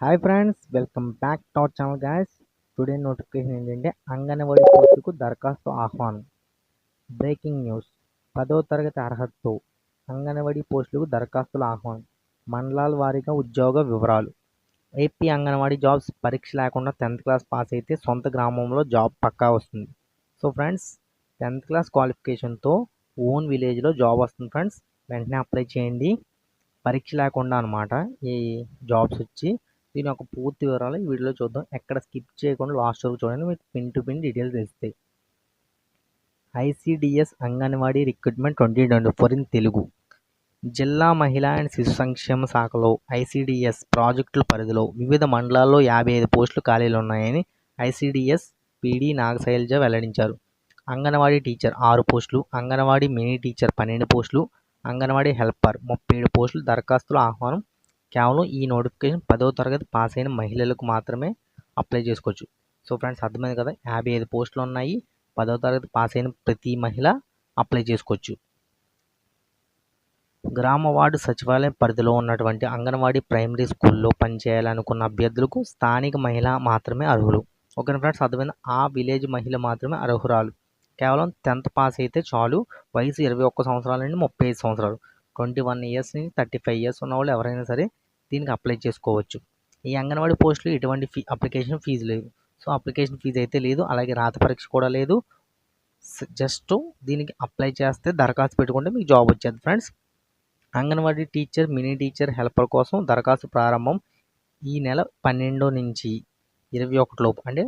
Hi friends, welcome back to our channel guys. Today notification ఏంటంటే అంగన్వాడీ పోస్టులకు దరఖాస్తు ఆహ్వానం. Breaking news. 10వ తరగతి అర్హతతో అంగన్వాడీ పోస్టులకు దరఖాస్తుల ఆహ్వానం. మండలాల వారీగా ఉద్యోగ వివరాలు. ఏపీ అంగన్వాడీ జాబ్స్ పరీక్ష లేకుండా 10th క్లాస్ పాస్ అయితే సొంత గ్రామంలో జాబ్ పక్కా వస్తుంది. సో ఫ్రెండ్స్, 10th క్లాస్ క్వాలిఫికేషన్తో ఓన్ విలేజ్లో జాబ్ వస్తుంది ఫ్రెండ్స్. వెంటనే అప్లై చేయండి. పరీక్ష లేకుండా అనమాట ఈ జాబ్స్ వచ్చి. దీని యొక్క పూర్తి వివరాలు ఈ వీడియోలో చూద్దాం. ఎక్కడ స్కిప్ చేయకుండా లాస్ట్ వరకు చూడండి, మీకు పిన్ టు పిన్ డీటెయిల్స్ తెలుస్తాయి. ICDS anganwadi recruitment 2024 in Telugu. జిల్లా మహిళా అండ్ శిశు సంక్షేమ శాఖలో ఐసిడిఎస్ ప్రాజెక్టుల పరిధిలో వివిధ మండలాల్లో 55 పోస్టులు ఖాళీలు ఉన్నాయని ఐసిడిఎస్ పిడి నాగశైలజ వెల్లడించారు. అంగన్వాడీ టీచర్ 6 పోస్టులు, అంగన్వాడీ మినీ టీచర్ 12 పోస్టులు, అంగన్వాడీ హెల్పర్ 37 పోస్టులు. దరఖాస్తుల ఆహ్వానం. కేవలం ఈ నోటిఫికేషన్ 10వ తరగతి పాస్ అయిన మహిళలకు మాత్రమే అప్లై చేసుకోవచ్చు. సో ఫ్రెండ్స్, అర్థమైంది కదా, 55 పోస్టులు ఉన్నాయి. 10వ తరగతి పాస్ అయిన ప్రతి మహిళ అప్లై చేసుకోవచ్చు. గ్రామ వార్డు సచివాలయం పరిధిలో ఉన్నటువంటి అంగన్వాడీ ప్రైమరీ స్కూల్లో పనిచేయాలనుకున్న అభ్యర్థులకు స్థానిక మహిళ మాత్రమే అర్హులు. ఓకే ఫ్రెండ్స్, అర్థమైంది. ఆ విలేజ్ మహిళ మాత్రమే అర్హురాలు. కేవలం 10th పాస్ అయితే చాలు. వయసు 21 సంవత్సరాల నుండి 35 సంవత్సరాలు, 21 ఇయర్స్ నుంచి 35 ఇయర్స్ ఉన్న వాళ్ళు ఎవరైనా సరే దీనికి అప్లై చేసుకోవచ్చు. ఈ అంగన్వాడీ పోస్టులు ఎటువంటి అప్లికేషన్ ఫీజు లేదు. సో అప్లికేషన్ ఫీజు అయితే లేదు, అలాగే రాత పరీక్ష కూడా లేదు. జస్ట్ దీనికి అప్లై చేస్తే దరఖాస్తు పెట్టుకుంటే మీకు జాబ్ వచ్చేది friends. Anganwadi teacher, mini teacher, helper కోసం దరఖాస్తు ప్రారంభం ఈ నెల 12 నుంచి 21 లోపు, అంటే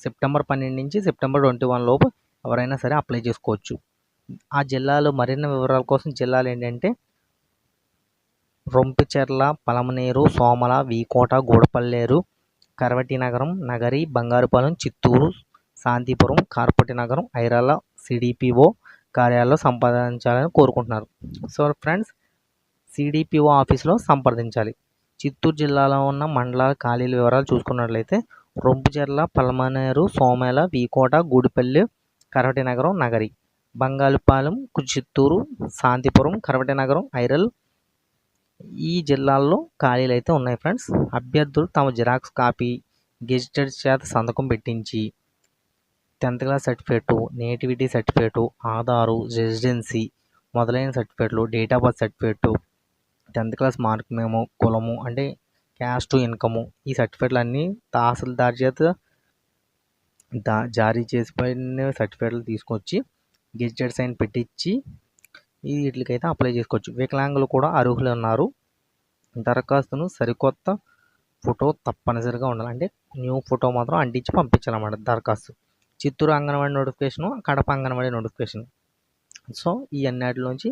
సెప్టెంబర్ 12 నుంచి సెప్టెంబర్ 21 లోపు ఎవరైనా సరే అప్లై చేసుకోవచ్చు. ఆ జిల్లాలో మరిన్ని వివరాల కోసం జిల్లాలు ఏంటంటే రొంపిచెర్ల, పలమనేరు, సోమల, వీకోట, గూడపల్లేరు, కరవటి నగరం, నగరి, బంగారుపాలెం, చిత్తూరు, శాంతిపురం, కార్పొటి నగరం, ఐరాల సిడిపిఓ కార్యాలయంలో సంప్రదించాలని కోరుకుంటున్నారు. సో ఫ్రెండ్స్, సిడిపిఓ ఆఫీసులో సంప్రదించాలి. చిత్తూరు జిల్లాలో ఉన్న మండలాల ఖాళీల వివరాలు చూసుకున్నట్లయితే రొంపిచెర్ల, పలమనేరు, సోమల, వీకోట, గూడిపల్లి, కరవటి నగరం, నగరి, బంగాళపాలెం, చిత్తూరు, శాంతిపురం, కరవటి నగరం, ఐరల్ ఈ జిల్లాల్లో ఖాళీలు అయితే ఉన్నాయి ఫ్రెండ్స్. అభ్యర్థులు తమ జిరాక్స్ కాపీ, గెజిటెడ్ చేత సంతకం పెట్టించి 10th class certificate, nativity certificate, Aadhaar, residency మొదలైన సర్టిఫికేట్లు, date of birth certificate, 10th class mark memo, కులము అంటే క్యాస్ట్, ఇన్కము, ఈ సర్టిఫికేట్లు అన్నీ తహసీల్దార్ చేత జారీ చేసిపోయిన సర్టిఫికేట్లు తీసుకొచ్చి గెజిటెడ్ సైన్ పెట్టించి వీటికైతే అప్లై చేసుకోవచ్చు. వికలాంగులు కూడా అర్హులు ఉన్నారు. దరఖాస్తును సరికొత్త ఫోటో తప్పనిసరిగా ఉండాలి, అంటే న్యూ ఫోటో మాత్రం అంటించి పంపించాలన్నమాట దరఖాస్తు. Chittoor anganwadi notification, Kadapa anganwadi notification. So ఈ అన్నిటిలోంచి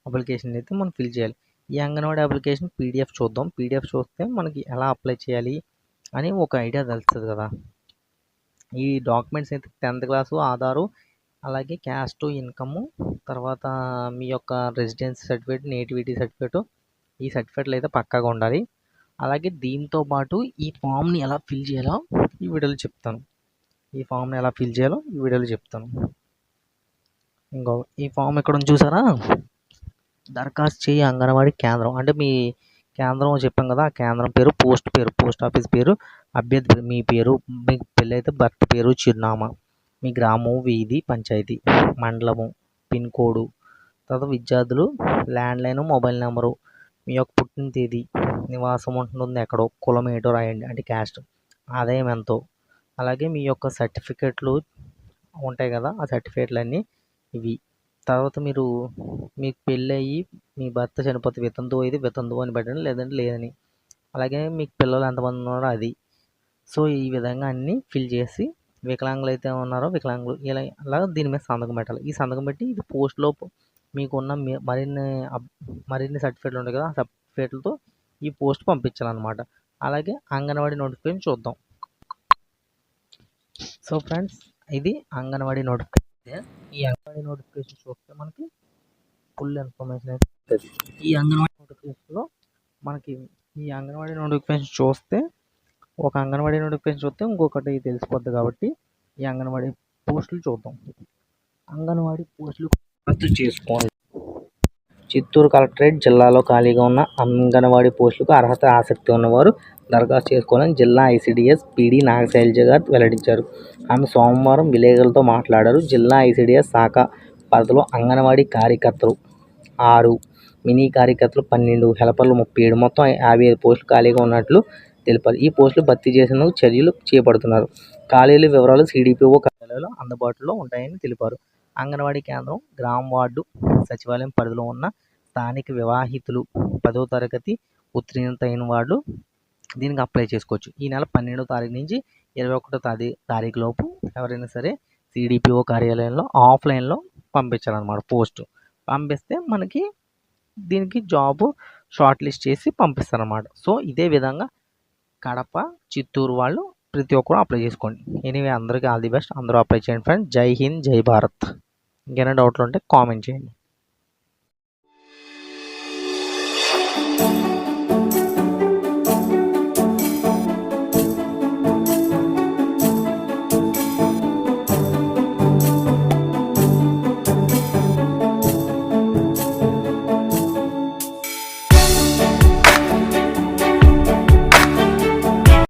అప్లికేషన్ అయితే మనం ఫిల్ చేయాలి. ఈ అంగన్వాడీ అప్లికేషన్ పీడిఎఫ్ చూద్దాం. పీడిఎఫ్ చూస్తే మనకి ఎలా అప్లై చేయాలి అని ఒక ఐడియా తెలుస్తుంది కదా. ఈ డాక్యుమెంట్స్ అయితే 10th క్లాసు, ఆధారు, అలాగే క్యాస్ట్, ఇన్కము, తర్వాత మీ యొక్క రెసిడెన్సీ సర్టిఫికేట్, నేటివిటీ సర్టిఫికేట్, ఈ సర్టిఫికేట్లు అయితే పక్కాగా ఉండాలి. అలాగే దీంతో పాటు ఈ ఫామ్ని ఎలా ఫిల్ చేయాలో ఈ వీడియోలో చెప్తాను. ఇంకో ఈ ఫామ్ ఎక్కడ ఉంది చూసారా, దరఖాస్తు చేయి అంగన్వాడీ కేంద్రం, అంటే మీ కేంద్రం చెప్పాం కదా, ఆ కేంద్రం పేరు, పోస్ట్ ఆఫీస్ పేరు, అభ్యర్థి పేరు, మీ పేరు, మీకు పెళ్ళి అయితే భర్త పేరు, చిరునామా, మీ గ్రామం, వీధి, పంచాయతీ, మండలము, పిన్ కోడు, తర్వాత విద్యార్థులు ల్యాండ్లైన్, మొబైల్ నెంబరు, మీ యొక్క పుట్టిన తేదీ, నివాసం ఉంటుంది ఎక్కడో, కులం ఏటో రాయండి, అంటే క్యాస్ట్, ఆదాయం ఎంతో, అలాగే మీ యొక్క సర్టిఫికెట్లు ఉంటాయి కదా, ఆ సర్టిఫికెట్లు అన్నీ ఇవి. తర్వాత మీకు పెళ్ళి అయ్యి మీ భర్త చనిపోతే వితంతువు అయితే వితంతువు అని పెట్టండి, లేదంటే లేదని. అలాగే మీకు పిల్లలు ఎంతమంది ఉన్నారో అది. సో ఈ విధంగా అన్నీ ఫిల్ చేసి వికలాంగులు అయితే ఉన్నారో వికలాంగులు అలాగా దీని మీద సంతకం పెట్టాలి. ఈ సంతకం పెట్టి ఇది పోస్ట్లో మీకున్న మరిన్ని సర్టిఫికేట్లు ఉంటాయి కదా, ఆ సర్టిఫికేట్లతో ఈ పోస్ట్ పంపించాలన్నమాట. అలాగే అంగన్వాడీ నోటిఫికేషన్ చూద్దాం. సో ఫ్రెండ్స్, ఇది అంగన్వాడీ నోటిఫికేషన్. ఈ అంగన్వాడీ నోటిఫికేషన్ చూస్తే మనకి ఫుల్ ఇన్ఫర్మేషన్ అయితే ఉంటుంది. ఈ అంగన్వాడీ నోటిఫికేషన్ చూస్తే ఒక అంగన్వాడీ నోటిఫికేషన్ చూస్తే ఇంకొకటి తెలిసిపోద్ది. కాబట్టి ఈ అంగన్వాడీ పోస్టులు చూద్దాం. అంగన్వాడీ పోస్టులు దరఖాస్తు చేసుకోవాలి. చిత్తూరు కలెక్టరేట్ జిల్లాలో ఖాళీగా ఉన్న అంగన్వాడీ పోస్టులకు అర్హత ఆసక్తి ఉన్నవారు దరఖాస్తు చేసుకోవాలని జిల్లా ఐసీడీఎస్ పీడీ నాగశైలజ గారు వెల్లడించారు. ఆమె సోమవారం విలేకరులతో మాట్లాడారు. జిల్లా ఐసీడీఎస్ శాఖ పరిధిలో అంగన్వాడీ కార్యకర్తలు 6, మినీ కార్యకర్తలు 12, హెల్పర్లు 37, మొత్తం 55 పోస్టులు ఖాళీగా ఉన్నట్లు తెలిపారు. ఈ పోస్టులు భర్తీ చేసేందుకు చర్యలు చేపడుతున్నారు. ఖాళీల వివరాలు సిడిపిఓ కార్యాలయంలో అందుబాటులో ఉంటాయని తెలిపారు. అంగన్వాడీ కేంద్రం, గ్రామ వార్డు సచివాలయం పరిధిలో ఉన్న స్థానిక వివాహితులు, 10వ తరగతి ఉత్తీర్ణత అయిన వాళ్ళు దీనికి అప్లై చేసుకోవచ్చు. ఈ నెల 12వ తారీఖు నుంచి 21వ తారీఖు లోపు ఎవరైనా సరే సిడిపిఓ కార్యాలయంలో ఆఫ్లైన్లో పంపించాలన్నమాట. పోస్ట్ పంపిస్తే మనకి దీనికి జాబ్ షార్ట్ లిస్ట్ చేసి పంపిస్తారన్నమాట. సో ఇదే విధంగా కడప, చిత్తూరు వాళ్ళు ప్రతి ఒక్కరు అప్లై చేసుకోండి. ఎనీవే అందరికీ ఆల్ ది బెస్ట్. అందరూ అప్లై చేయండి ఫ్రెండ్స్. జై హింద్, జై భారత్. ఇంకేమైనా డౌట్లు ఉంటే కామెంట్ చేయండి.